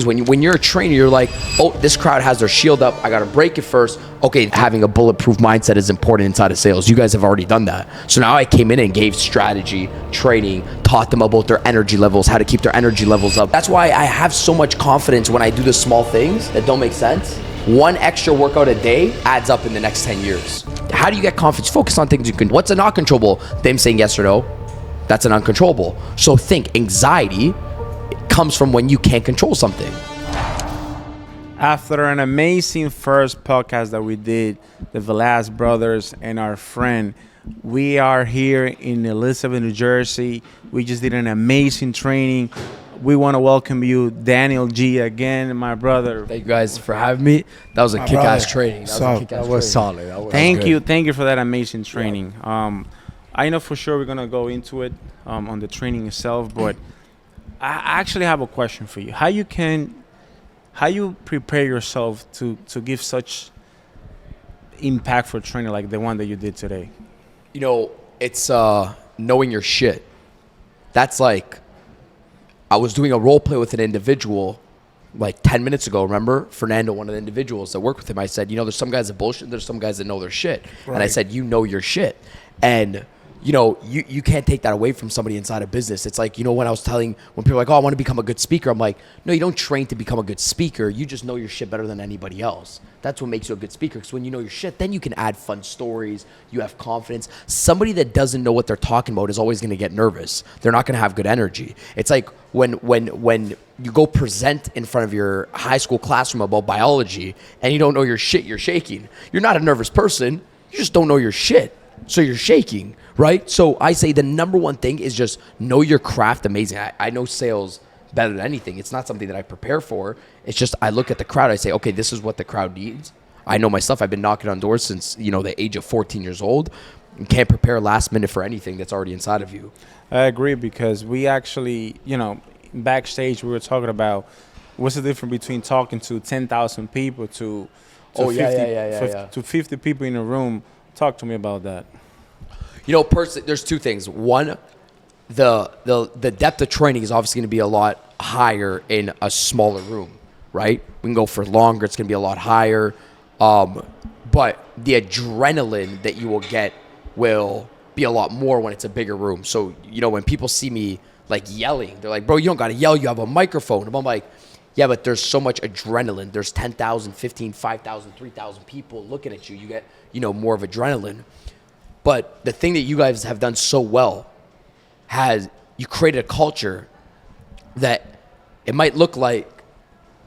When you're a trainer, you're like, oh, this crowd has their shield up. I got to break it first. Okay, having a bulletproof mindset is important inside of sales. You guys have already done that. So now I came in and gave strategy, training, taught them about their energy levels, how to keep their energy levels up. That's why I have so much confidence when I do the small things that don't make sense. One extra workout a day adds up in the next 10 years. How do you get confidence? Focus on things you can. What's an uncontrollable? Them saying yes or no, that's an uncontrollable. So think anxiety comes from when you can't control something. After an amazing first podcast that we did, the Velaz brothers and our friend, we are here in Elizabeth, New Jersey. We just did an amazing training. We want to welcome you, Daniel G, again, my brother. Thank you guys for having me. That was a kick-ass training. That was solid. Thank you for that amazing training. I know for sure we're gonna go into it on the training itself, but I actually have a question for you. How you prepare yourself to give such impactful training like the one that you did today? You know, it's knowing your shit. That's like, I was doing a role play with an individual like 10 minutes ago. Remember Fernando, one of the individuals that worked with him? I said, you know, there's some guys that bullshit, there's some guys that know their shit. Right. And I said, you know your shit. And you know, you can't take that away from somebody inside a business. It's like, you know, when people are like, oh, I want to become a good speaker. I'm like, no, you don't train to become a good speaker. You just know your shit better than anybody else. That's what makes you a good speaker. Because when you know your shit, then you can add fun stories. You have confidence. Somebody that doesn't know what they're talking about is always going to get nervous. They're not going to have good energy. It's like when you go present in front of your high school classroom about biology and you don't know your shit, you're shaking. You're not a nervous person. You just don't know your shit. So you're shaking, right? So I say the number one thing is just know your craft amazing. I know sales better than anything. It's not something that I prepare for. It's just I look at the crowd. I say, okay, this is what the crowd needs. I know myself. I've been knocking on doors since, you know, the age of 14 years old. You can't prepare last minute for anything that's already inside of you. I agree, because we actually, you know, backstage we were talking about what's the difference between talking to 10,000 people to 50 people in a room. Talk to me about that. You know, there's two things. One, the depth of training is obviously going to be a lot higher in a smaller room, right? We can go for longer. It's going to be a lot higher. But the adrenaline that you will get will be a lot more when it's a bigger room. So, you know, when people see me like yelling, they're like, bro, you don't got to yell. You have a microphone. And I'm like, yeah, but there's so much adrenaline. There's 10,000, 15, 5,000, 3,000 people looking at you. You get, you know, more of adrenaline. But the thing that you guys have done so well you created a culture that it might look like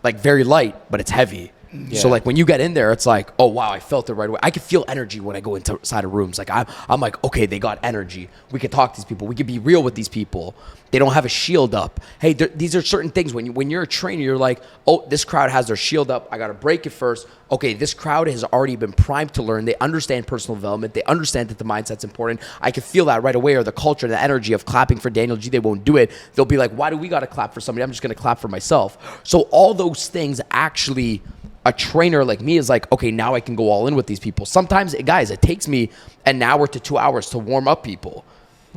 very light, but it's heavy. Yeah. So like when you get in there, it's like, oh wow, I felt it right away. I can feel energy when I go inside of rooms. Like I'm like, okay, they got energy. We can talk to these people. We can be real with these people. They don't have a shield up. Hey, these are certain things. When you're a trainer, you're like, oh, this crowd has their shield up. I got to break it first. Okay, this crowd has already been primed to learn. They understand personal development. They understand that the mindset's important. I can feel that right away, or the culture, the energy of clapping for Daniel G. They won't do it. They'll be like, why do we got to clap for somebody? I'm just going to clap for myself. So all those things actually, a trainer like me is like, okay, now I can go all in with these people. Sometimes, guys, it takes me an hour to 2 hours to warm up people.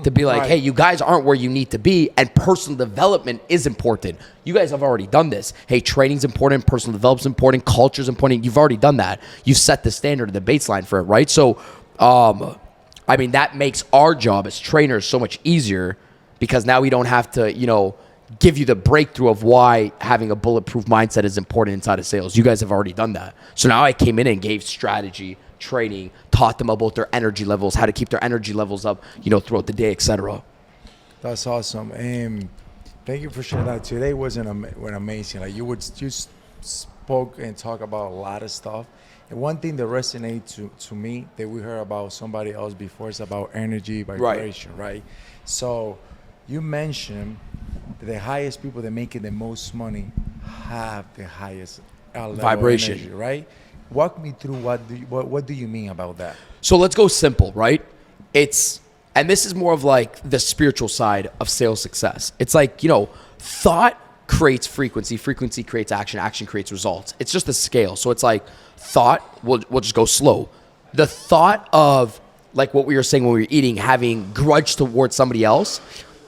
To be like, hey, you guys aren't where you need to be, and personal development is important. You guys have already done this. Hey, training's important, personal development's important, culture's important. You've already done that. You set the standard, the baseline for it, right? So, I mean, that makes our job as trainers so much easier, because now we don't have to, you know, give you the breakthrough of why having a bulletproof mindset is important inside of sales. You guys have already done that. So now I came in and gave strategy, training, taught them about their energy levels, how to keep their energy levels up, you know, throughout the day, etc. That's awesome. Thank you for sharing that. Today was amazing. Like you spoke and talk about a lot of stuff. And one thing that resonates to me that we heard about somebody else before is about energy, vibration, right? So you mentioned that the highest people that make the most money have the highest level vibration, of energy, right? Walk me through what do you mean about that? So let's go simple, right? And this is more of like the spiritual side of sales success. It's like, you know, thought creates frequency, frequency creates action, action creates results. It's just a scale. So it's like thought, we'll just go slow. The thought of like what we were saying when we were eating, having grudge towards somebody else,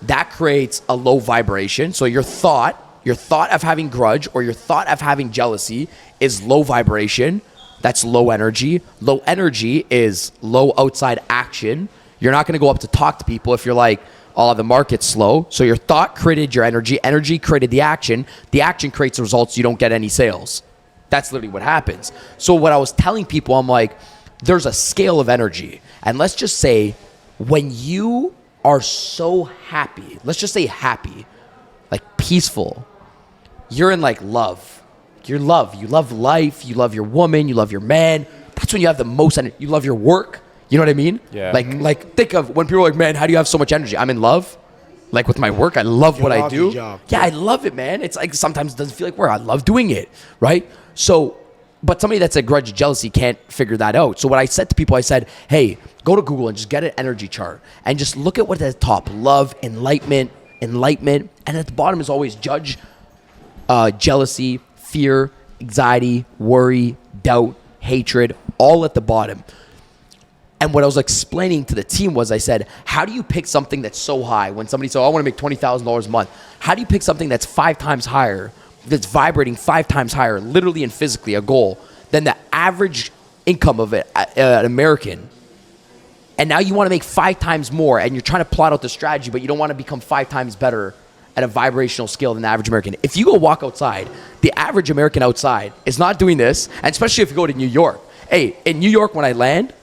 that creates a low vibration. So your thought Your thought of having grudge or your thought of having jealousy is low vibration. That's low energy. Low energy is low outside action. You're not going to go up to talk to people if you're like, oh, the market's slow. So your thought created your energy. Energy created the action. The action creates results. You don't get any sales. That's literally what happens. So what I was telling people, I'm like, there's a scale of energy. And let's just say when you are so happy, let's just say happy, like peaceful, you're in like love. You're love. You love life. You love your woman. You love your man. That's when you have the most energy. You love your work. You know what I mean? Yeah. Like think of when people are like, man, how do you have so much energy? I'm in love. Like with my work, I love what I do. your job. Yeah, I love it, man. It's like sometimes it doesn't feel like work. I love doing it, right? So, but somebody that's a grudge jealousy can't figure that out. So what I said to people, I said, hey, go to Google and just get an energy chart and just look at what's at the top: love, enlightenment, and at the bottom is always judge, jealousy, fear, anxiety, worry, doubt, hatred, all at the bottom. And what I was explaining to the team was, I said, how do you pick something that's so high when somebody says, oh, I want to make $20,000 a month? How do you pick something that's 5 times higher, that's vibrating 5 times higher, literally and physically, a goal, than the average income of an American? And now you want to make 5 times more, and you're trying to plot out the strategy, but you don't want to become 5 times better at a vibrational scale than the average American. If you go walk outside, the average American outside is not doing this, and especially if you go to New York. Hey, in New York, when I land,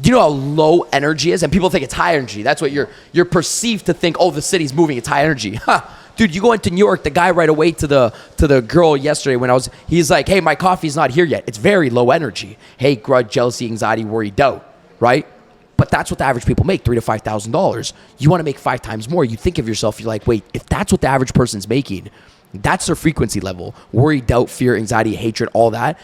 do you know how low energy is? And people think it's high energy. That's what you're perceived to think, oh, the city's moving, it's high energy. Huh. Dude, you go into New York, the guy right away to the girl yesterday he's like, hey, my coffee's not here yet. It's very low energy. Hate, grudge, jealousy, anxiety, worry, doubt, right? But that's what the average people make, $3,000 to $5,000. You want to make 5 times more. You think of yourself, you're like, wait, if that's what the average person's making, that's their frequency level. Worry, doubt, fear, anxiety, hatred, all that.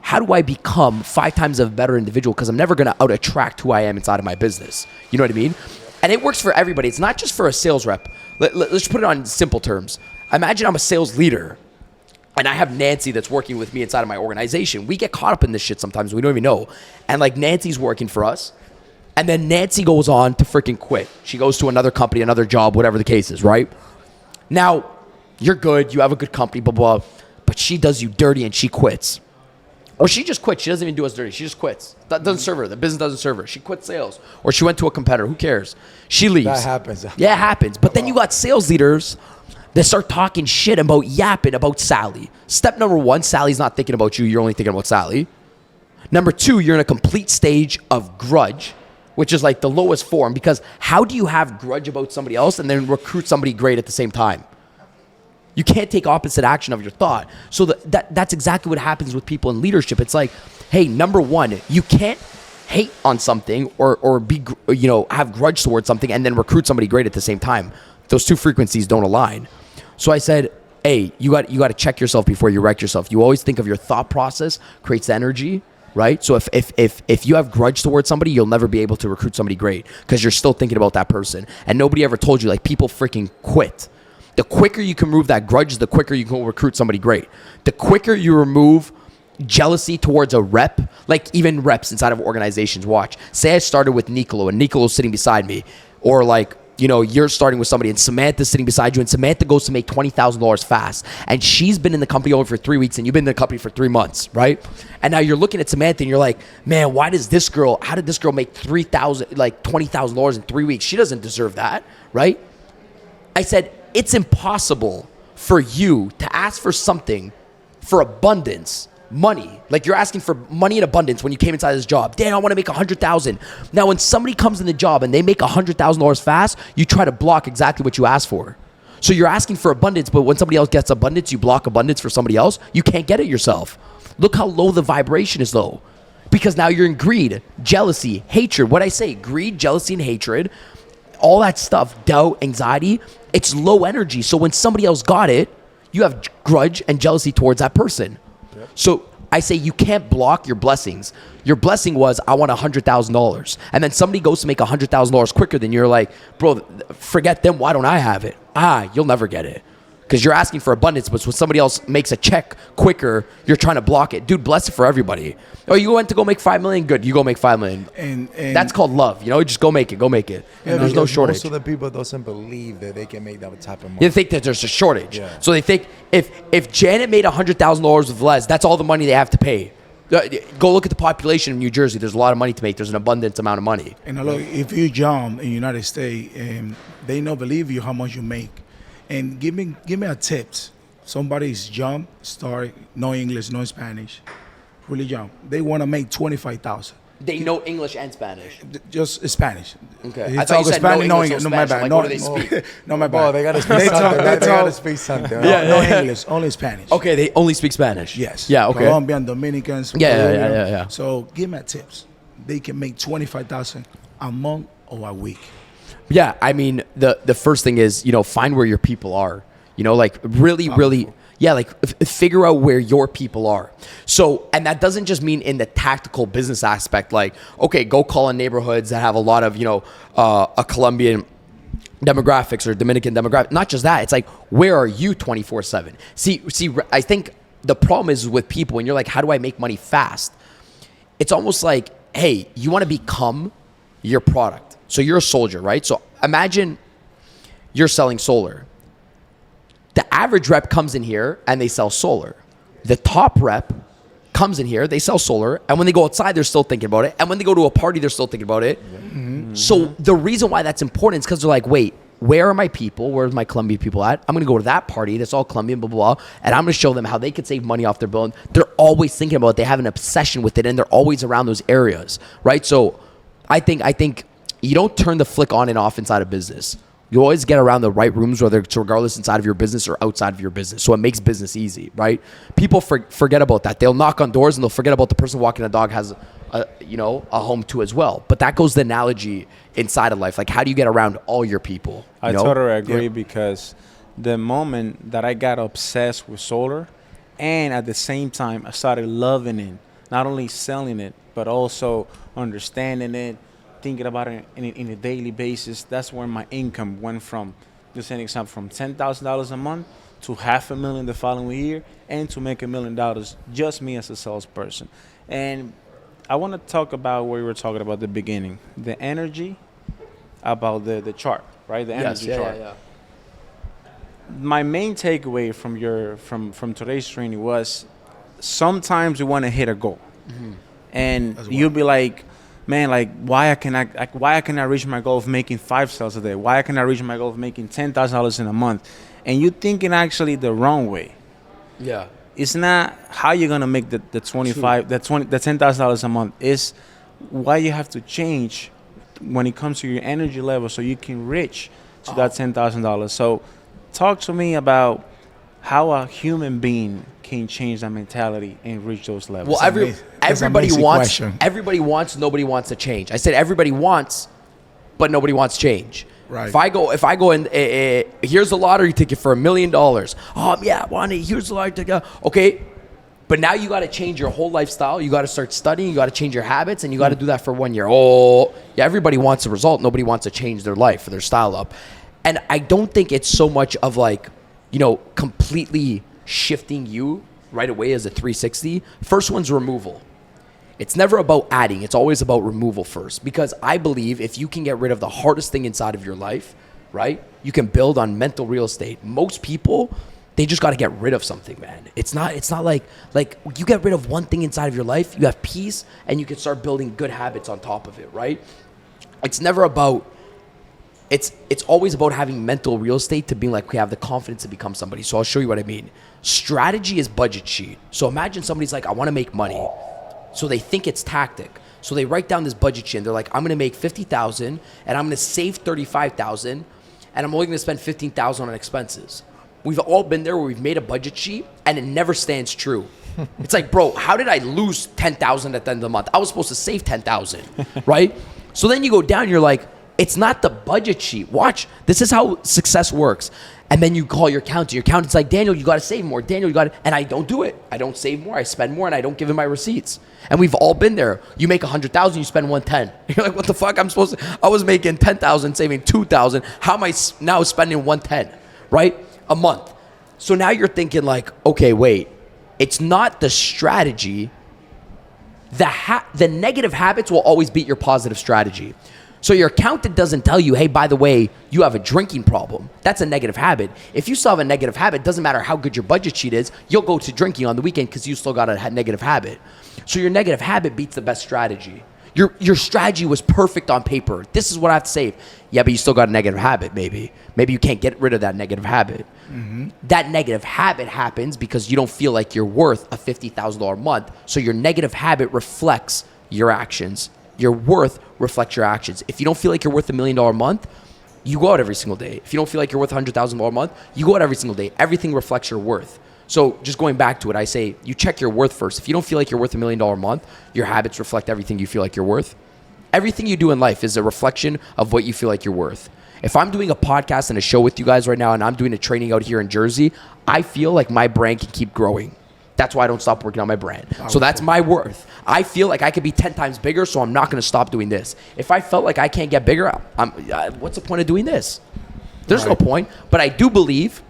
How do I become 5 times a better individual? Because I'm never going to out-attract who I am inside of my business. You know what I mean? And it works for everybody. It's not just for a sales rep. Let's just put it on simple terms. Imagine I'm a sales leader, and I have Nancy that's working with me inside of my organization. We get caught up in this shit sometimes. We don't even know. And like Nancy's working for us, and then Nancy goes on to freaking quit. She goes to another company, another job, whatever the case is, right? Now, you're good. You have a good company, blah, blah, but she does you dirty and she quits. Or she just quits. She doesn't even do us dirty. She just quits. That doesn't serve her. The business doesn't serve her. She quit sales. Or she went to a competitor. Who cares? She leaves. That happens. Yeah, it happens. But then you got sales leaders that start talking shit about yapping about Sally. Step number 1, Sally's not thinking about you. You're only thinking about Sally. Number 2, you're in a complete stage of grudge, which is like the lowest form. Because how do you have grudge about somebody else and then recruit somebody great at the same time? You can't take opposite action of your thought. So that's exactly what happens with people in leadership. It's like, hey, number 1, you can't hate on something or be, have grudge towards something and then recruit somebody great at the same time. Those 2 frequencies don't align. So I said, hey, you got to check yourself before you wreck yourself. You always think of your thought process creates the energy, right? So if you have grudge towards somebody, you'll never be able to recruit somebody great because you're still thinking about that person. And nobody ever told you, like, people freaking quit. The quicker you can remove that grudge, the quicker you can recruit somebody great. The quicker you remove jealousy towards a rep, like even reps inside of organizations. Watch. Say I started with Nicolo and Nicolo's sitting beside me. Or like, you're starting with somebody and Samantha's sitting beside you and Samantha goes to make $20,000 fast. And she's been in the company only for 3 weeks and you've been in the company for 3 months, right? And now you're looking at Samantha and you're like, man, how did this girl make $20,000 in 3 weeks? She doesn't deserve that, right? I said, it's impossible for you to ask for something for abundance, money. Like you're asking for money in abundance when you came inside this job. Damn, I want to make $100,000. Now, when somebody comes in the job and they make $100,000 fast, you try to block exactly what you asked for. So you're asking for abundance, but when somebody else gets abundance, you block abundance for somebody else. You can't get it yourself. Look how low the vibration is low. Because now you're in greed, jealousy, hatred. What I say, greed, jealousy, and hatred, all that stuff, doubt, anxiety, it's low energy. So when somebody else got it, you have grudge and jealousy towards that person. Yep. So I say you can't block your blessings. Your blessing was, I want $100,000. And then somebody goes to make $100,000 quicker than you're like, bro, forget them. Why don't I have it? You'll never get it. because you're asking for abundance, but when somebody else makes a check quicker, you're trying to block it. Dude, bless it for everybody. Oh, you went to go make $5 million? Good, you go make $5 million. And That's called love. You know, just go make it. Go make it. Yeah, There's no because shortage. Most of the people doesn't believe that they can make that type of money. They think that there's a shortage. Yeah. So they think if Janet made $100,000 with Velaz, that's all the money they have to pay. Go look at the population of New Jersey. There's a lot of money to make. There's an abundant amount of money. And look, if you jump in the United States, they don't believe you how much you make. And give me a tips. Somebody's jump, start, no English, no Spanish, really jump. They want to make 25,000. They know English and Spanish. Just Spanish. Okay. He I thought you talk said no English, no no, my Spanish. bad. Like, no, what do they speak? no, my bad. Oh, they gotta speak They something. talk- They they gotta talk- speak something. No, Yeah, no yeah. English, only Spanish. Okay, they only speak Spanish. Yes. Yeah, okay. Colombian, Dominicans. Yeah, yeah, Peruvian. yeah, yeah. So give me tips. They can make 25,000 a month or a week. Yeah, I mean, the first thing is, you know, find where your people are. You know, like really, yeah, like figure out where your people are. So, and that doesn't just mean in the tactical business aspect, like, okay, go call in neighborhoods that have a lot of, you know, a Colombian demographics or Dominican demographics. Not just that. It's like, where are you 24/7? See, I think the problem is with people when you're like, how do I make money fast? It's almost like, hey, you want to become your product. So you're a soldier, right? So imagine you're selling solar. The average rep comes in here and they sell solar. The top rep comes in here, they sell solar, and when they go outside, they're still thinking about it. And when they go to a party, they're still thinking about it. Mm-hmm. So the reason why that's important is because they're like, wait, where are my people? Where's my Colombian people at? I'm going to go to that party. That's all Colombian, blah, blah, blah. And I'm going to show them how they could save money off their bill. And they're always thinking about it. They have an obsession with it, and they're always around those areas, right? So I think you don't turn the flick on and off inside a business. You always get around the right rooms, whether it's regardless inside of your business or outside of your business. So it makes business easy, right? People forget about that. They'll knock on doors and they'll forget about the person walking a dog has a home too as well. But that goes the analogy inside of life. Like, how do you get around all your people? I totally agree because the moment that I got obsessed with solar and at the same time I started loving it, not only selling it, but also understanding it, thinking about it in a daily basis, that's where my income went from, just an example, from $10,000 a month to $500,000 the following year and to make $1 million, just me as a salesperson. And I want to talk about what we were talking about at the beginning, the energy about the chart, right? The energy chart. Yeah. My main takeaway from today's training was sometimes we want to hit a goal, and you'll be like, man, like why can I reach my goal of making 5 sales a day? Why can I reach my goal of making $10,000 in a month? And you're thinking actually the wrong way. Yeah. It's not how you're gonna make the $10,000 a month. It's why you have to change when it comes to your energy level so you can reach to that $10,000. So talk to me about how a human being can change that mentality and reach those levels. Well, everybody amazing wants. question. Everybody wants. Nobody wants to change. I said everybody wants, but nobody wants change. Right. If I go and here's a lottery ticket for $1 million. Oh yeah, I want it. Here's the lottery ticket. Okay, but now you got to change your whole lifestyle. You got to start studying. You got to change your habits, and you got to do that for 1 year. Oh yeah, everybody wants a result. Nobody wants to change their life or their style up. And I don't think it's so much of like, completely shifting you right away as a 360. First one's removal. It's never about adding. It's always about removal first. Because I believe if you can get rid of the hardest thing inside of your life, right, you can build on mental real estate. Most people, they just got to get rid of something, man. It's not like you get rid of one thing inside of your life, you have peace, and you can start building good habits on top of it, right? It's never about, it's always about having mental real estate to being like, we have the confidence to become somebody. So I'll show you what I mean. Strategy is budget sheet. So imagine somebody's like, I want to make money. So they think it's tactic. So they write down this budget sheet and they're like, I'm going to make $50,000 and I'm going to save $35,000 and I'm only going to spend $15,000 on expenses. We've all been there where we've made a budget sheet and it never stands true. It's like, bro, how did I lose $10,000 at the end of the month? I was supposed to save $10,000, right? So then you go down, you're like, it's not the budget sheet. Watch, this is how success works. And then you call your accountant. Your accountant's like, Daniel, you got to save more. Daniel, you got to, and I don't do it. I don't save more. I spend more, and I don't give him my receipts. And we've all been there. You make $100,000, you spend 110. You're like, what the fuck? I was making 10,000, saving 2,000. How am I now spending 110, right? A month. So now you're thinking like, okay, wait, it's not the strategy. The negative habits will always beat your positive strategy. So your accountant doesn't tell you, hey, by the way, you have a drinking problem. That's a negative habit. If you still have a negative habit, doesn't matter how good your budget sheet is, you'll go to drinking on the weekend because you still got a negative habit. So your negative habit beats the best strategy. Your strategy was perfect on paper. This is what I have to say. Yeah, but you still got a negative habit, maybe. Maybe you can't get rid of that negative habit. That negative habit happens because you don't feel like you're worth a $50,000 a month. So your negative habit reflects your actions. Your worth reflects your actions. If you don't feel like you're worth $1 million a month, you go out every single day. If you don't feel like you're worth $100,000 a month, you go out every single day. Everything reflects your worth. So just going back to it, I say you check your worth first. If you don't feel like you're worth $1 million a month, your habits reflect everything you feel like you're worth. Everything you do in life is a reflection of what you feel like you're worth. If I'm doing a podcast and a show with you guys right now and I'm doing a training out here in Jersey, I feel like my brand can keep growing. That's why I don't stop working on my brand. So that's my worth. I feel like I could be 10 times bigger, so I'm not going to stop doing this. If I felt like I can't get bigger, what's the point of doing this? There's no point. But I do believe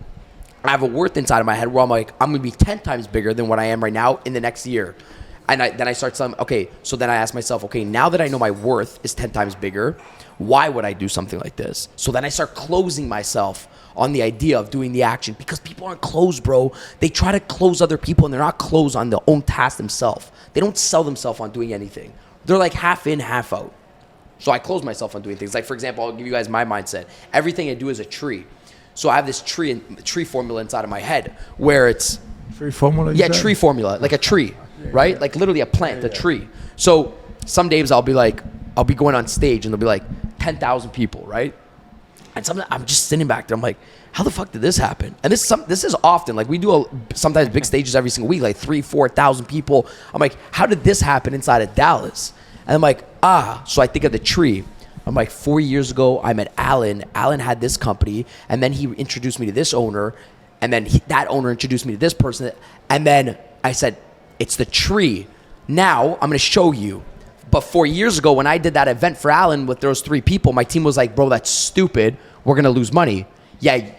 I have a worth inside of my head where I'm like, I'm going to be 10 times bigger than what I am right now in the next year. And then I start saying, okay, so then I ask myself, okay, now that I know my worth is 10 times bigger, why would I do something like this? So then I start closing myself on the idea of doing the action because people aren't closed, bro. They try to close other people and they're not closed on their own task themselves. They don't sell themselves on doing anything. They're like half in, half out. So I close myself on doing things. Like, for example, I'll give you guys my mindset. Everything I do is a tree. So I have this tree formula inside of my head where it's... Tree formula? Yeah, tree formula, like a tree, right? Like literally a plant, a tree. So some days I'll be going on stage and there'll be like 10,000 people, right? And sometimes I'm just sitting back there. I'm like, how the fuck did this happen? And this is often, like we do sometimes big stages every single week, like 3,000-4,000 people. I'm like, how did this happen inside of Dallas? And I'm like, so I think of the tree. I'm like, 4 years ago, I met Alan. Alan had this company, and then he introduced me to this owner, and then that owner introduced me to this person. And then I said, it's the tree. Now I'm going to show you. But 4 years ago, when I did that event for Alan with those 3 people, my team was like, bro, that's stupid. We're going to lose money. Yeah,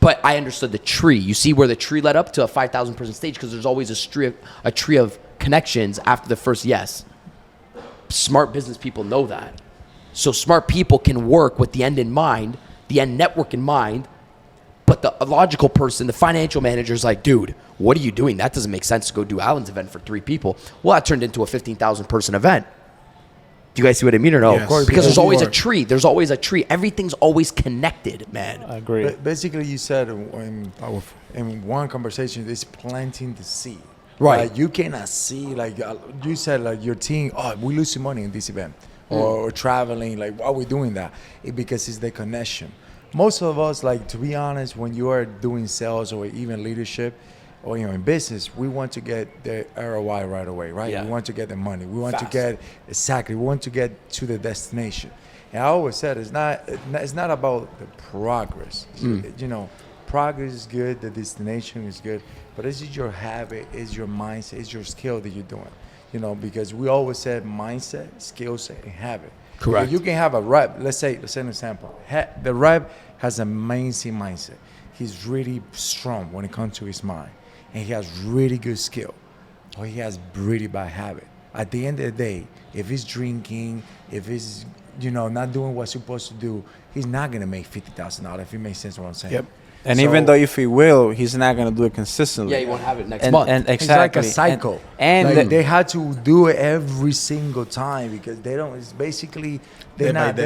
but I understood the tree. You see where the tree led up to a 5,000 person stage because there's always a tree of connections after the first yes. Smart business people know that. So smart people can work with the end in mind, the end network in mind, but the logical person, the financial manager is like, dude, what are you doing? That doesn't make sense to go do Alan's event for 3 people. Well, that turned into a 15,000 person event. Do you guys see what I mean or no? Yes. Of course, because there's always a tree. There's always a tree. Everything's always connected, man. I agree. Basically, you said in one conversation, it's planting the seed. Right. Like, you cannot see, like you said, like your team, we losing money in this event. Or traveling, like why are we doing that? Because it's the connection. Most of us, like to be honest, when you are doing sales or even leadership or in business, we want to get the ROI right away, right? Yeah. We want to get the money. We want Fast. to get we want to get to the destination. And I always said it's not about the progress. Progress is good, the destination is good, but is it your habit, is your mindset, is your skill that you're doing? Because we always said mindset, skill set, and habit. Correct. You can have a rep. Let's say an example. The rep has an amazing mindset. He's really strong when it comes to his mind, and he has really good skill, or he has really bad habit. At the end of the day, if he's drinking, if he's not doing what he's supposed to do, he's not gonna make $50,000. If it makes sense what I'm saying. Yep. And even though if he will, he's not going to do it consistently. Yeah, you won't have it next month. And It's exactly. like a cycle. And like they had to do it every single time because they don't. It's basically they're not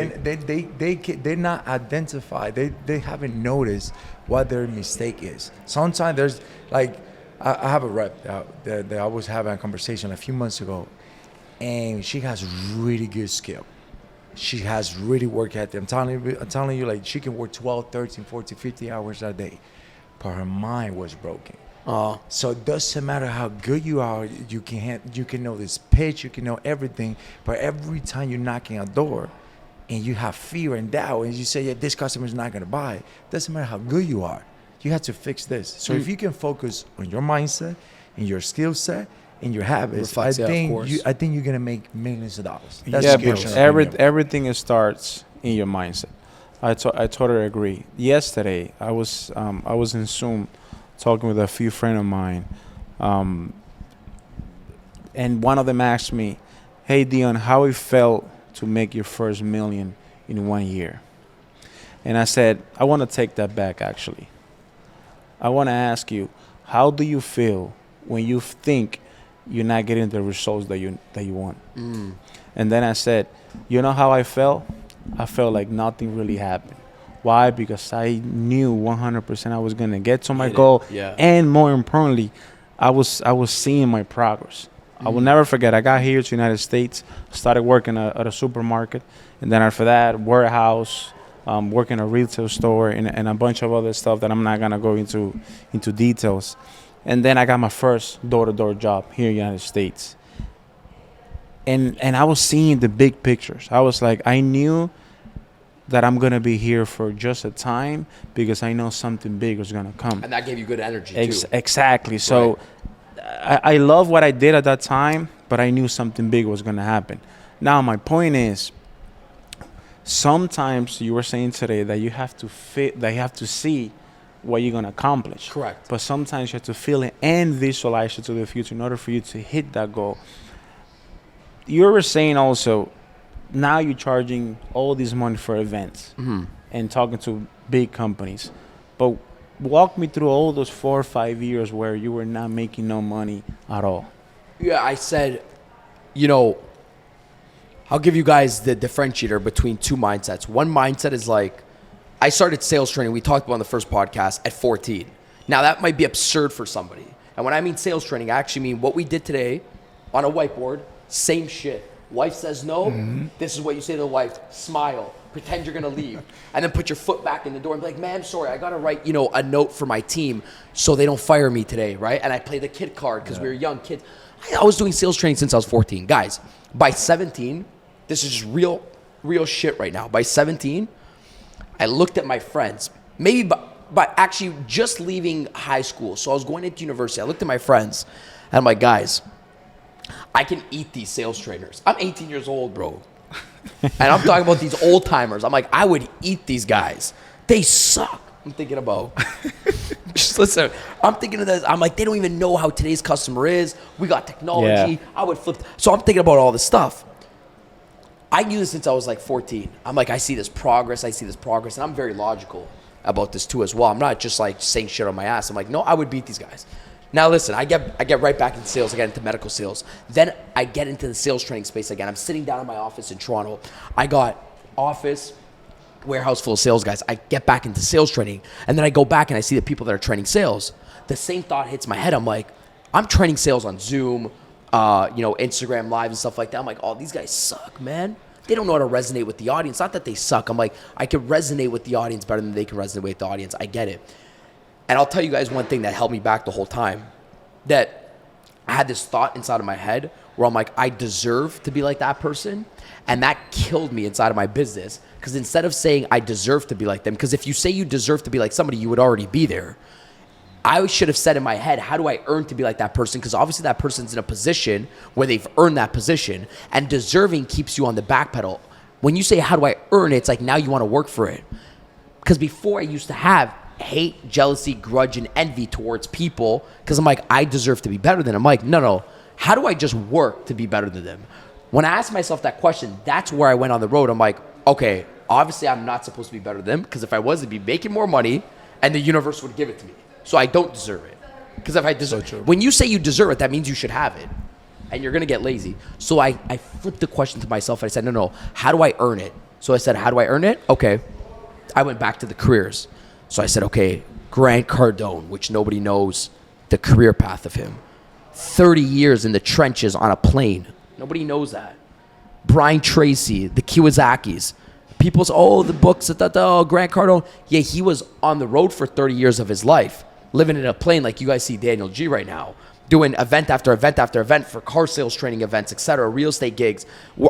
identified. They haven't noticed what their mistake is. Sometimes there's like I have a rep that I was having a conversation a few months ago, and she has really good skill. She has really work ethic. I'm telling you, like she can work 12, 13, 14, 15 hours a day, but her mind was broken. So it doesn't matter how good you are. You can know this pitch, you can know everything, but every time you're knocking a door, and you have fear and doubt, and you say, yeah, this customer is not gonna buy it. Doesn't matter how good you are. You have to fix this. So if you can focus on your mindset and your skill set and your habits, I think you're gonna make millions of dollars. That's yeah, my but personal opinion. everything starts in your mindset. I totally agree. Yesterday, I was in Zoom talking with a few friends of mine, and one of them asked me, "Hey Dion, how it felt to make your first million in 1 year?" And I said, I want to take that back. Actually, I want to ask you, how do you feel when you think you're not getting the results that you want? And then I said, you know how I felt? I felt like nothing really happened. Why? Because I knew 100% I was gonna get to my goal, and more importantly, I was seeing my progress. I will never forget. I got here to the United States, started working at a supermarket, and then after that, warehouse, working a retail store, and a bunch of other stuff that I'm not gonna go into details. And then I got my first door-to-door job here in the United States. And I was seeing the big pictures. I was like, I knew that I'm gonna be here for just a time because I know something big is gonna come. And that gave you good energy too. Exactly. So I love what I did at that time, but I knew something big was gonna happen. Now my point is, sometimes you were saying today that you have to see what you're gonna accomplish. Correct. But sometimes you have to feel it and visualize it to the future in order for you to hit that goal. You were saying also, now you're charging all this money for events and talking to big companies. But walk me through all those 4 or 5 years where you were not making no money at all. Yeah, I said, I'll give you guys the differentiator between two mindsets. One mindset is like, I started sales training, we talked about on the first podcast, at 14. Now that might be absurd for somebody. And when I mean sales training, I actually mean what we did today on a whiteboard, same shit. Wife says no, this is what you say to the wife, smile, pretend you're gonna leave, and then put your foot back in the door and be like, man, I'm sorry, I gotta write, a note for my team so they don't fire me today, right? And I play the kid card because we were young kids. I was doing sales training since I was 14. Guys, by 17, this is just real shit right now. By 17, I looked at my friends, maybe by actually just leaving high school. So I was going into university. I looked at my friends, and I'm like, guys, I can eat these sales trainers. I'm 18 years old, bro. And I'm talking about these old timers. I'm like, I would eat these guys. They suck. I'm thinking about, just listen, I'm thinking of this. I'm like, they don't even know how today's customer is. We got technology. Yeah. I would flip. So I'm thinking about all this stuff. I knew this since I was like 14. I'm like, I see this progress. And I'm very logical about this too as well. I'm not just like saying shit on my ass. I'm like, no, I would beat these guys. Now listen, I get right back into sales. I get into medical sales. Then I get into the sales training space again. I'm sitting down in my office in Toronto. I got office, warehouse full of sales guys. I get back into sales training. And then I go back and I see the people that are training sales. The same thought hits my head. I'm like, I'm training sales on Zoom, Instagram Live and stuff like that. I'm like, oh, these guys suck, man. They don't know how to resonate with the audience. Not that they suck. I'm like, I can resonate with the audience better than they can resonate with the audience. I get it. And I'll tell you guys one thing that held me back the whole time. That I had this thought inside of my head where I'm like, I deserve to be like that person. And that killed me inside of my business. Because instead of saying I deserve to be like them, because if you say you deserve to be like somebody, you would already be there. I should have said in my head, how do I earn to be like that person? Because obviously that person's in a position where they've earned that position, and deserving keeps you on the back pedal. When you say, how do I earn it? It's like now you want to work for it. Because before I used to have hate, jealousy, grudge, and envy towards people because I'm like, I deserve to be better than them. I'm like, no. How do I just work to be better than them? When I asked myself that question, that's where I went on the road. I'm like, okay, obviously I'm not supposed to be better than them because if I was, I'd be making more money and the universe would give it to me. So I don't deserve it. Because if I deserve it, when you say you deserve it, that means you should have it. And you're going to get lazy. So I flipped the question to myself and I said, no, how do I earn it? So I said, how do I earn it? Okay. I went back to the careers. So I said, okay, Grant Cardone, which nobody knows the career path of him. 30 years in the trenches on a plane. Nobody knows that. Brian Tracy, the Kiyosaki's. People say, the books, Grant Cardone. Yeah, he was on the road for 30 years of his life, living in a plane like you guys see Daniel G right now, doing event after event after event for car sales training events, etc., real estate gigs.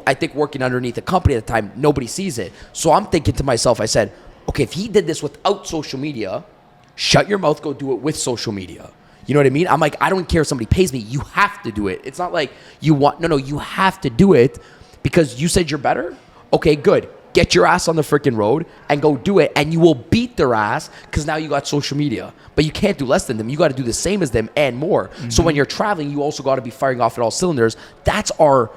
I think working underneath a company at the time, nobody sees it. So I'm thinking to myself, I said, okay, if he did this without social media, shut your mouth, go do it with social media. You know what I mean? I'm like, I don't care if somebody pays me. You have to do it. It's not like you want, you have to do it because you said you're better. Okay, good. get your ass on the freaking road and go do it, and you will beat their ass because now you got social media. But you can't do less than them. You got to do the same as them and more. So when you're traveling, you also got to be firing off at all cylinders. That's our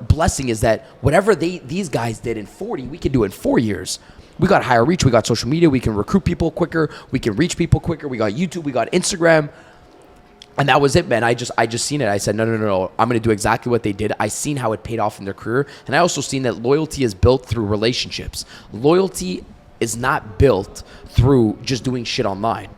blessing, is that whatever these guys did in 40, we can do in 4 years. We got higher reach. We got social media. We can recruit people quicker. We can reach people quicker. We got YouTube. We got Instagram. And that was it, man. I just seen it. I said, no. I'm going to do exactly what they did. I seen how it paid off in their career. And I also seen that loyalty is built through relationships. Loyalty is not built through just doing shit online.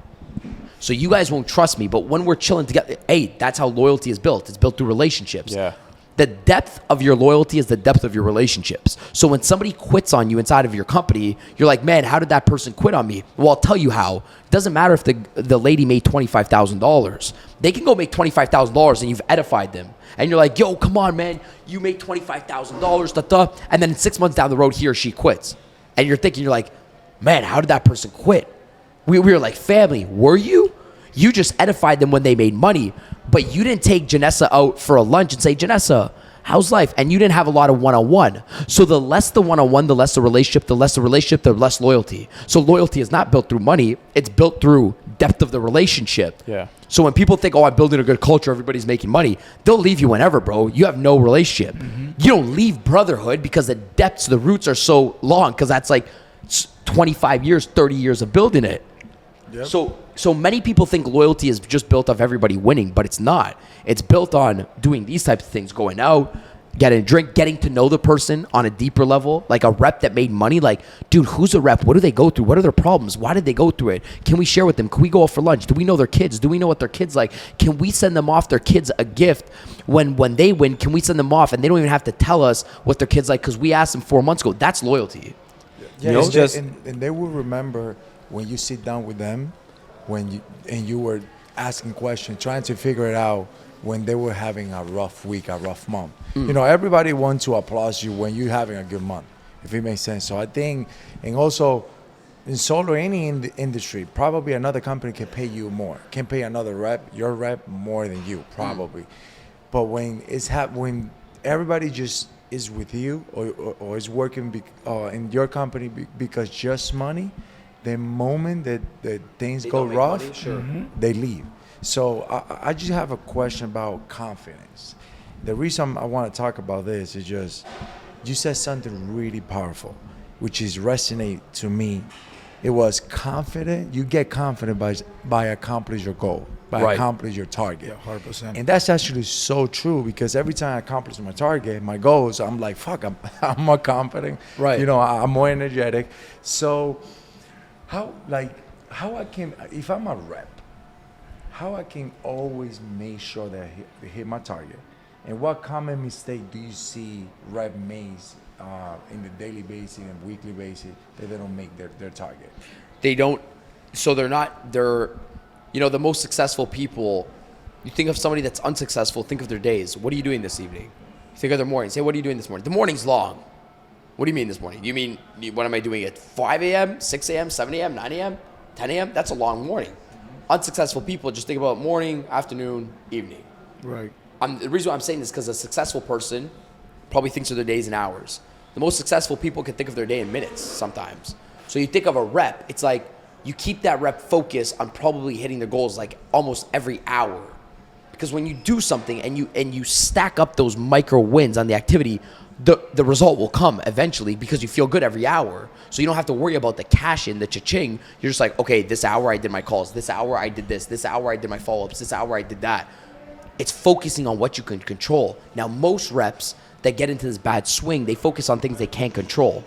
So you guys won't trust me, but when we're chilling together, hey, that's how loyalty is built. It's built through relationships. Yeah. The depth of your loyalty is the depth of your relationships. So when somebody quits on you inside of your company, you're like, man, how did that person quit on me? Well, I'll tell you how. It doesn't matter if the lady made $25,000. They can go make $25,000 and you've edified them. And you're like, yo, come on, man. You made $25,000, and then 6 months down the road, he or she quits. And you're thinking, you're like, man, how did that person quit? We were like family. Were you? You just edified them when they made money, but you didn't take Janessa out for a lunch and say, Janessa, how's life? And you didn't have a lot of one-on-one. So the less the one-on-one, the less the relationship, the less loyalty. So loyalty is not built through money. It's built through depth of the relationship. Yeah. So when people think, oh, I'm building a good culture, everybody's making money, they'll leave you whenever, bro. You have no relationship. You don't leave brotherhood because the depths, the roots are so long, because that's like 25 years, 30 years of building it. Yep. So many people think loyalty is just built off everybody winning, but it's not. It's built on doing these types of things, going out, getting a drink, getting to know the person on a deeper level, like a rep that made money. Like, dude, who's a rep? What do they go through? What are their problems? Why did they go through it? Can we share with them? Can we go out for lunch? Do we know their kids? Do we know what their kids like? Can we send them off their kids a gift when they win? Can we send them off and they don't even have to tell us what their kids like because we asked them 4 months ago? That's loyalty. Yeah, You know? and they will remember when you sit down with them, when you were asking questions, trying to figure it out when they were having a rough week, a rough month. You know, everybody wants to applaud you when you're having a good month, if it makes sense. So I think, and also in solar, any in the industry, probably another company can pay you more, can pay another rep, your rep, more than you, probably. But when when everybody just is with you or is working in your company because just money, the moment that things go rough, they leave. So I just have a question about confidence. The reason I want to talk about this is just, you said something really powerful, which is resonate to me. It was confident. You get confident by accomplish your goal, by accomplish your target. Yeah, 100%. And that's actually so true, because every time I accomplish my target, my goals, I'm like, fuck, I'm more confident. Right. You know, I'm more energetic. So how I can, if I'm a rep, how I can always make sure that I hit my target? And what common mistake do you see rep makes in the daily basis and weekly basis that they don't make their target? They don't. So they're, you know, the most successful people. You think of somebody that's unsuccessful, think of their days. What are you doing this evening? You think of their morning. Say, what are you doing this morning? The morning's long. What do you mean this morning? You mean, what am I doing at 5 a.m., 6 a.m., 7 a.m., 9 a.m., 10 a.m.? That's a long morning. Unsuccessful people just think about morning, afternoon, evening. Right. The reason why I'm saying this is because a successful person probably thinks of their days in hours. The most successful people can think of their day in minutes sometimes. So you think of a rep, it's like you keep that rep focused on probably hitting their goals like almost every hour. Because when you do something and you stack up those micro wins on the activity, the result will come eventually because you feel good every hour. So you don't have to worry about the cash in, the cha-ching. You're just like, okay, this hour I did my calls. This hour I did this hour I did my follow-ups. This hour I did that. It's focusing on what you can control. Now, most reps that get into this bad swing, they focus on things they can't control.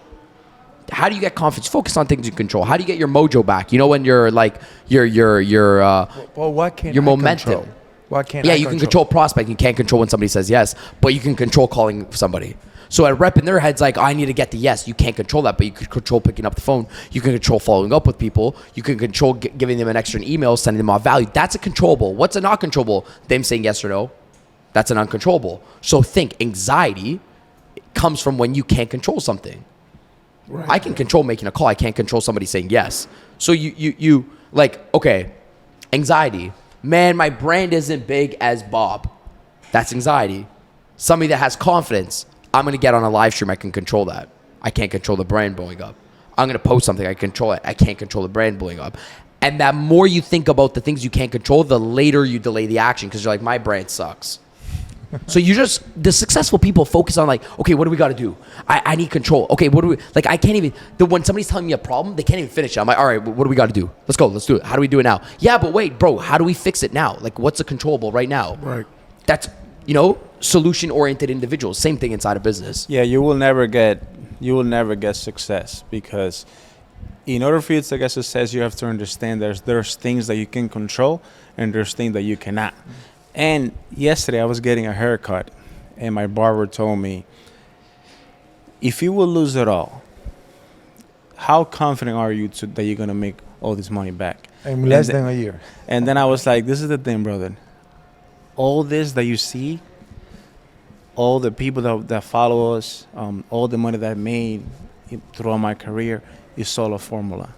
How do you get confidence? Focus on things you control. How do you get your mojo back? You know, when you're like what can your I momentum. Control? What can Yeah, I you can control prospect. You can't control when somebody says yes, but you can control calling somebody. So a rep in their head's like, I need to get the yes. You can't control that, but you can control picking up the phone. You can control following up with people. You can control giving them an extra email, sending them off value. That's a controllable. What's a not controllable? Them saying yes or no. That's an uncontrollable. So think, anxiety comes from when you can't control something. Right. I can control making a call. I can't control somebody saying yes. So you like, okay, anxiety. Man, my brand isn't big as Bob. That's anxiety. Somebody that has confidence. I'm going to get on a live stream. I can control that. I can't control the brand blowing up. I'm going to post something, I control it. I can't control the brand blowing up. And that more you think about the things you can't control, the later you delay the action because you're like, my brand sucks. So the successful people focus on like, okay, what do we got to do? I need control. Okay, what do we, like, I can't even, when somebody's telling me a problem, they can't even finish it. I'm like, all right, what do we got to do? Let's go, let's do it. How do we do it now? Yeah, but wait, bro, how do we fix it now? Like, what's the controllable right now? Right. That's, solution-oriented individuals. Same thing inside of business. Yeah, you will never get success, because in order for you to get success, you have to understand there's things that you can control and there's things that you cannot. And yesterday I was getting a haircut and my barber told me, if you will lose it all, how confident are you that you're going to make all this money back? In less than a year. And then I was like, this is the thing, brother. All this that you see, all the people that follow us, all the money that I made throughout my career is all a formula.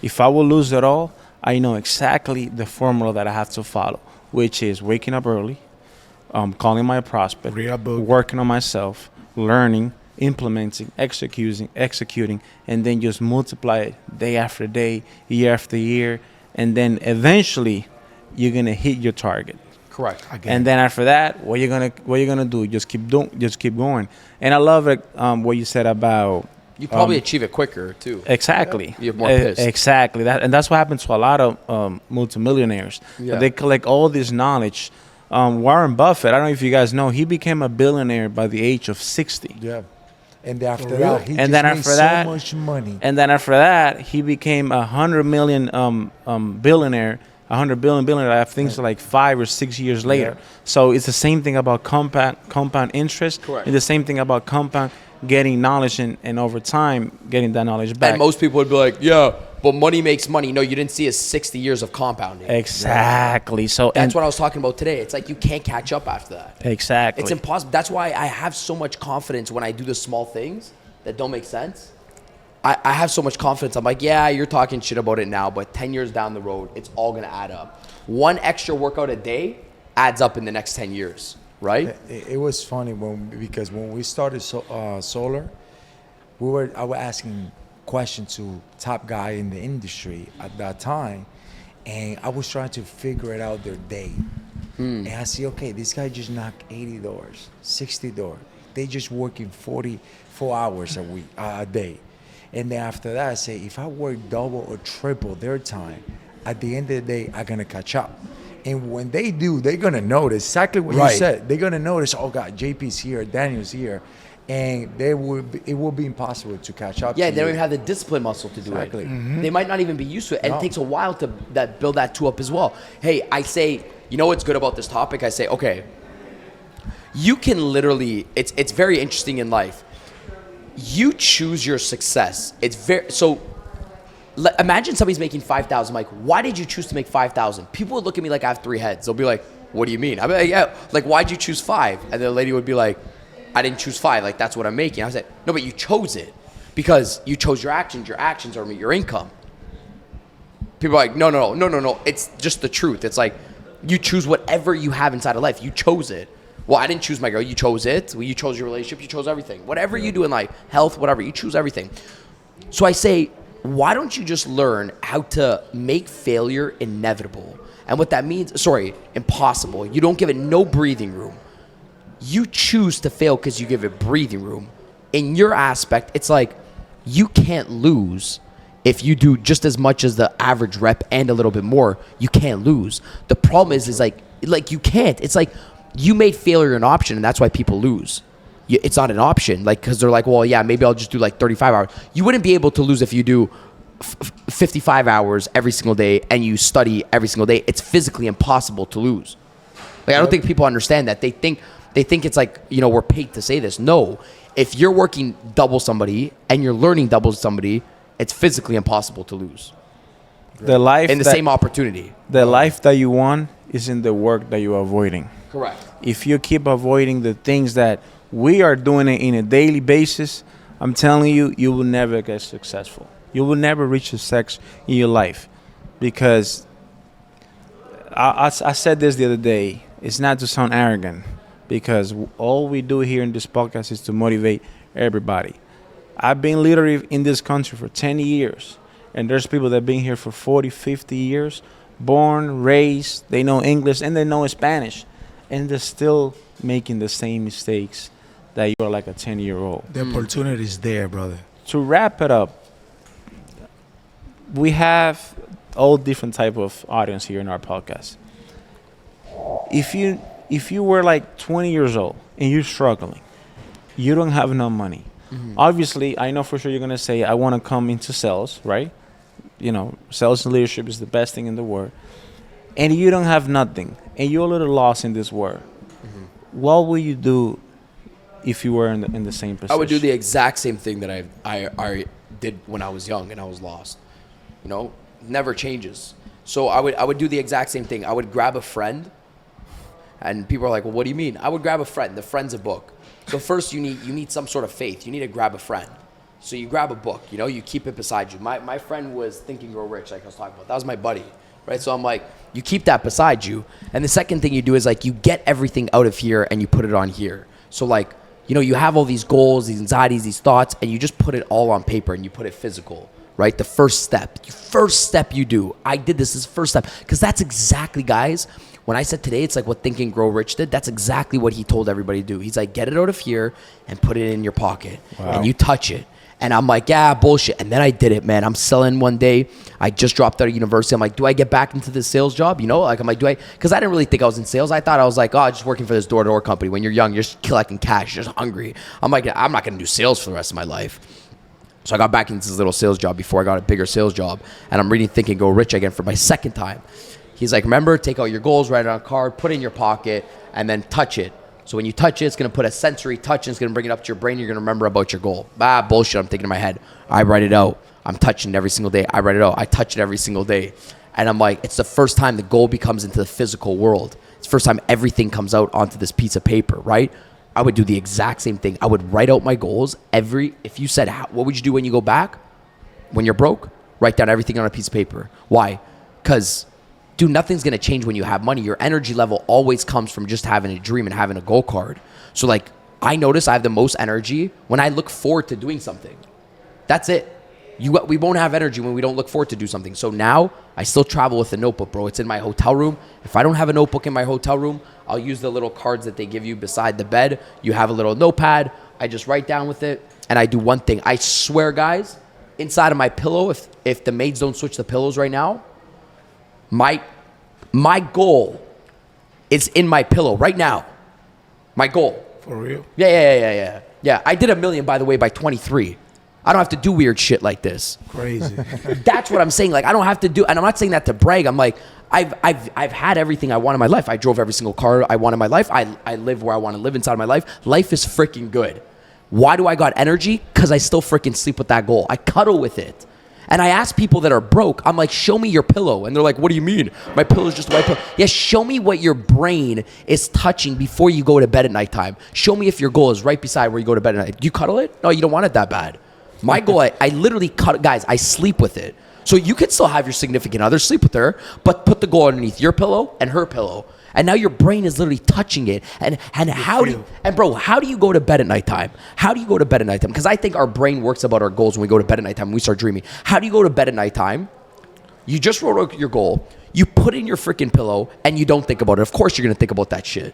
If I will lose it all, I know exactly the formula that I have to follow, which is waking up early, calling my prospect, Read a book. working on myself, learning, implementing, executing, and then just multiply it day after day, year after year, and then eventually you're gonna hit your target. Correct. Again. And then after that, what you're gonna do? Just keep going. And I love it. What you said about You probably achieve it quicker too. exactly. You have more piss. Exactly. And that's what happens to a lot of multimillionaires. Yeah. They collect all this knowledge. Warren Buffett, I don't know if you guys know, he became a billionaire by the age of 60. Yeah. And after For that, real? he And just then made after that- so much money. And then after that, he became 100 million billionaire. 100 billion billionaire. I think so, like 5 or 6 years later. Yeah. So it's the same thing about compound interest. Correct. And the same thing about compound getting knowledge and over time getting that knowledge back. And most people would be like, yeah, but money makes money. No, you didn't see his 60 years of compounding. Exactly. So That's what I was talking about today. It's like you can't catch up after that. Exactly. It's impossible. That's why I have so much confidence when I do the small things that don't make sense. I have so much confidence. I'm like, yeah, you're talking shit about it now, but 10 years down the road, it's all going to add up. One extra workout a day adds up in the next 10 years, right? It was funny because when we started solar, I was asking questions to top guy in the industry at that time, and I was trying to figure it out their day. And I see, okay, this guy just knocked $80, $60. They just working 44 hours a day. And then after that, I say, if I work double or triple their time, at the end of the day, I'm going to catch up. And when they do, they're going to notice exactly what you said. They're going to notice, oh, God, JP's here, Daniel's here. And it will be impossible to catch up. Yeah, to they don't you. even have the discipline muscle to do Exactly. it. They might not even be used to it. And No. it takes a while to build that two up as well. Hey, I say, you know what's good about this topic? I say, okay, you can literally, it's very interesting in life. You choose your success. It's very, so imagine somebody's making 5,000. Like, why did you choose to make 5,000? People would look at me like I have 3 heads. They'll be like, what do you mean? I'd be like, yeah, like, why'd you choose 5? And the lady would be like, I didn't choose 5. Like, that's what I'm making. I was like, no, but you chose it because you chose your actions. Your actions are your income. People are like, no. It's just the truth. It's like, you choose whatever you have inside of life. You chose it. Well, I didn't choose my girl. You chose it. Well, you chose your relationship. You chose everything. Whatever you do in life, health, whatever, you choose everything. So I say, why don't you just learn how to make failure inevitable? And what that means, impossible. You don't give it no breathing room. You choose to fail because you give it breathing room. In your aspect, it's like you can't lose if you do just as much as the average rep and a little bit more. You can't lose. The problem is like you can't. It's like you made failure an option, and that's why people lose. It's not an option, like, because they're like, well, yeah, maybe I'll just do like 35 hours. You wouldn't be able to lose if you do 55 hours every single day and you study every single day. It's physically impossible to lose. Like, I don't think people understand that. They think it's like, we're paid to say this. No, if you're working double somebody and you're learning double somebody, it's physically impossible to lose. The life In the same opportunity. The life that you want is in the work that you're avoiding. Correct. If you keep avoiding the things that we are doing it in a daily basis, I'm telling you, you will never get successful. You will never reach success in your life, because I said this the other day. It's not to sound arrogant, because all we do here in this podcast is to motivate everybody. I've been literally in this country for 10 years, and there's people that have been here for 40, 50 years, born, raised, they know English, and they know Spanish, and they're still making the same mistakes that you are like a 10-year-old. The opportunity is there, brother. To wrap it up, we have all different type of audience here in our podcast. If you were like 20 years old and you're struggling, you don't have enough money. Obviously, I know for sure you're gonna say, I want to come into sales, right? You know, sales and leadership is the best thing in the world. And you don't have nothing, and you're a little lost in this world. What would you do if you were in the same position? I would do the exact same thing that I did when I was young and I was lost. You know, never changes. So I would do the exact same thing. I would grab a friend, and people are like, well, what do you mean? I would grab a friend. The friend's a book. So first you need some sort of faith. You need to grab a friend. So you grab a book, you know, you keep it beside you. My friend was Think and Grow Rich, like I was talking about. That was my buddy, right? So I'm like, you keep that beside you. And the second thing you do is like you get everything out of here and you put it on here. So like, you know, you have all these goals, these anxieties, these thoughts, and you just put it all on paper and you put it physical, right? The first step you do. I did this as first step because that's exactly, guys, when I said today, it's like what Think and Grow Rich did. That's exactly what he told everybody to do. He's like, get it out of here and put it in your pocket. Wow. And you touch it. And I'm like, yeah, bullshit. And then I did it, man. I'm selling one day. I just dropped out of university. I'm like, do I get back into the sales job? You know, like, I'm like, because I didn't really think I was in sales. I thought I was like, oh, just working for this door-to-door company. When you're young, you're just collecting cash. You're just hungry. I'm like, I'm not going to do sales for the rest of my life. So I got back into this little sales job before I got a bigger sales job. And I'm reading Think and Grow Rich again for my second time. He's like, remember, take out your goals, write it on a card, put it in your pocket, and then touch it. So when you touch it, it's going to put a sensory touch, and it's going to bring it up to your brain. You're going to remember about your goal. Bullshit, I'm thinking in my head. I write it out. I'm touching it every single day. I write it out. I touch it every single day. And I'm like, it's the first time the goal becomes into the physical world. It's the first time everything comes out onto this piece of paper, right? I would do the exact same thing. I would write out my goals. If you said, what would you do when you go back? When you're broke? Write down everything on a piece of paper. Why? Because, dude, nothing's going to change when you have money. Your energy level always comes from just having a dream and having a goal card. So, like, I notice I have the most energy when I look forward to doing something. That's it. We won't have energy when we don't look forward to do something. So now I still travel with a notebook, bro. It's in my hotel room. If I don't have a notebook in my hotel room, I'll use the little cards that they give you beside the bed. You have a little notepad. I just write down with it, and I do one thing. I swear, guys, inside of my pillow, if the maids don't switch the pillows right now, my goal is in my pillow right now. My goal. For real? Yeah. I did 1 million, by the way, by 23. I don't have to do weird shit like this. Crazy. That's what I'm saying. Like, I don't have to do, and I'm not saying that to brag. I'm like, I've had everything I want in my life. I drove every single car I want in my life. I live where I want to live inside of my life. Life is freaking good. Why do I got energy? Because I still freaking sleep with that goal. I cuddle with it. And I ask people that are broke, I'm like, show me your pillow. And they're like, what do you mean? My pillow is just a white pillow. Yeah, show me what your brain is touching before you go to bed at nighttime. Show me if your goal is right beside where you go to bed at night. Do you cuddle it? No, you don't want it that bad. My goal, I literally cut, guys, I sleep with it. So you could still have your significant other sleep with her, but put the goal underneath your pillow and her pillow. And now your brain is literally touching it. And how do you, and bro, how do you go to bed at nighttime? How do you go to bed at nighttime? Because I think our brain works about our goals when we go to bed at nighttime and we start dreaming. How do you go to bed at nighttime? You just wrote out your goal. You put in your freaking pillow and you don't think about it. Of course you're going to think about that shit.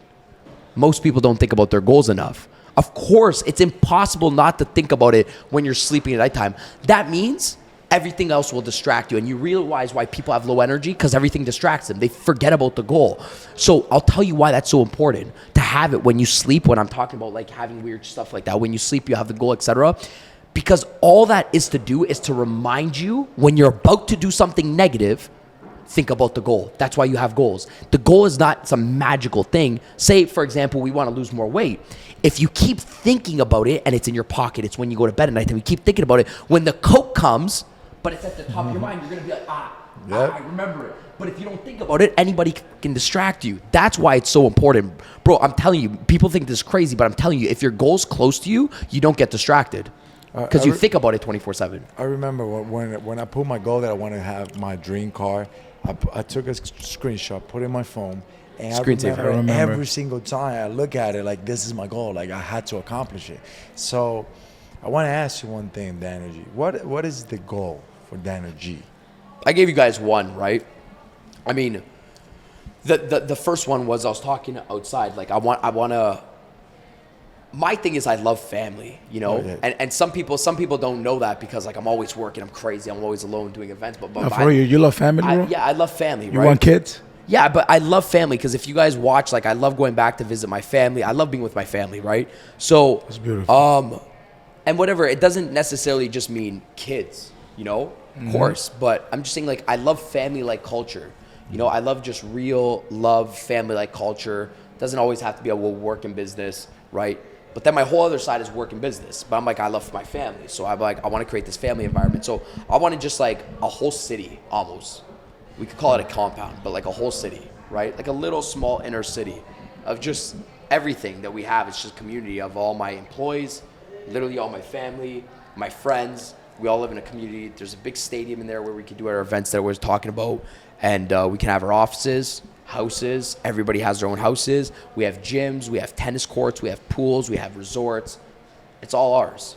Most people don't think about their goals enough. Of course, it's impossible not to think about it when you're sleeping at nighttime. That means everything else will distract you. And you realize why people have low energy, because everything distracts them. They forget about the goal. So I'll tell you why that's so important to have it when you sleep, when I'm talking about like having weird stuff like that. When you sleep, you have the goal, etc. Because all that is to do is to remind you when you're about to do something negative, think about the goal. That's why you have goals. The goal is not some magical thing. Say, for example, we want to lose more weight. If you keep thinking about it and it's in your pocket, it's when you go to bed at night and you keep thinking about it. When the Coke comes, but it's at the top of your mind, you're going to be like, I remember it. But if you don't think about it, anybody can distract you. That's why it's so important. Bro, I'm telling you, people think this is crazy, but I'm telling you, if your goal's close to you, you don't get distracted. Because you think about it 24/7. I remember when I put my goal that I want to have my dream car, I took a screenshot, put it in my phone, and I remember every single time I look at it, like, this is my goal. Like, I had to accomplish it. So I want to ask you one thing, Daniel G. What is the goal for Daniel G? I gave you guys one, right? I mean, the first one was I was talking outside. Like I want to. My thing is I love family, you know, and some people don't know that because like I'm always working, I'm crazy, I'm always alone doing events. But For you love family, bro? Yeah, I love family. You right? want kids? Yeah, but I love family because if you guys watch, like I love going back to visit my family. I love being with my family, right? So That's beautiful. and whatever, it doesn't necessarily just mean kids, you know, of course. But I'm just saying, like, I love family-like culture. You know, I love just real love, family-like culture. Doesn't always have to be a work in business, right? But then my whole other side is work and business. But I'm like, I love my family. So I'm like, I want to create this family environment. So I want to just like a whole city almost. We could call it a compound, but like a whole city, right? Like a little small inner city of just everything that we have. It's just community of all my employees, literally all my family, my friends. We all live in a community. There's a big stadium in there where we can do our events that I was talking about. And we can have our offices, houses. Everybody has their own houses. We have gyms. We have tennis courts. We have pools. We have resorts. It's all ours,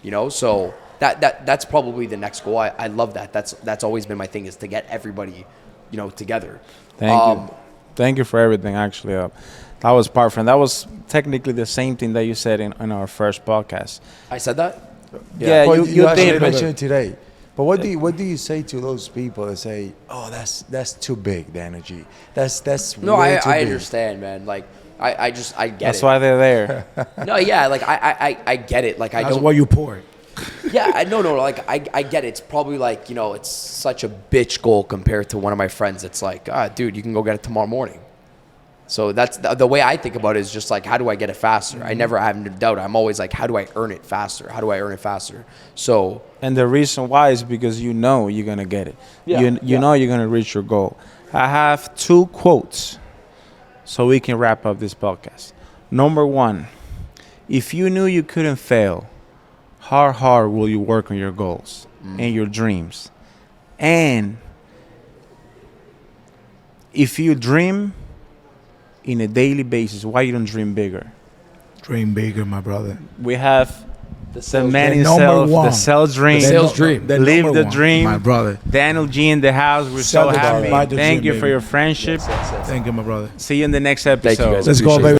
you know? So that's probably the next goal. I love that. That's always been my thing, is to get everybody, you know, together. Thank you for everything, actually. That was powerful. And that was technically the same thing that you said in our first podcast. I said that? Yeah, Well, you actually did. mention it today. But what do you say to those people that say, "Oh, that's too big, the energy. That's No, way too I big." understand, man. Like I get That's it. why they're there. No, yeah, like I get it. Like I That's don't. why you pour it. Yeah, no, like I get it. It's probably like, you know, it's such a bitch goal compared to one of my friends. It's like, dude, you can go get it tomorrow morning. So that's the way I think about it, is just like, how do I get it faster? I never have a doubt. I'm always like, how do I earn it faster? How do I earn it faster? So, And the reason why is because you know you're going to get it. Yeah, You know you're going to reach your goal. I have 2 quotes so we can wrap up this podcast. Number 1, if you knew you couldn't fail, how hard will you work on your goals and your dreams? And if you dream in a daily basis, why you don't dream bigger? Dream bigger, my brother. We have the man the himself, number one. the sales dream. The sales dream. Live number the one, dream. my brother. Daniel G in the house. We're Sell so the happy. dream. Buy the Thank dream, you for baby. your friendship. Thank you, my brother. See you in the next episode. guys. Let's go, Appreciate baby.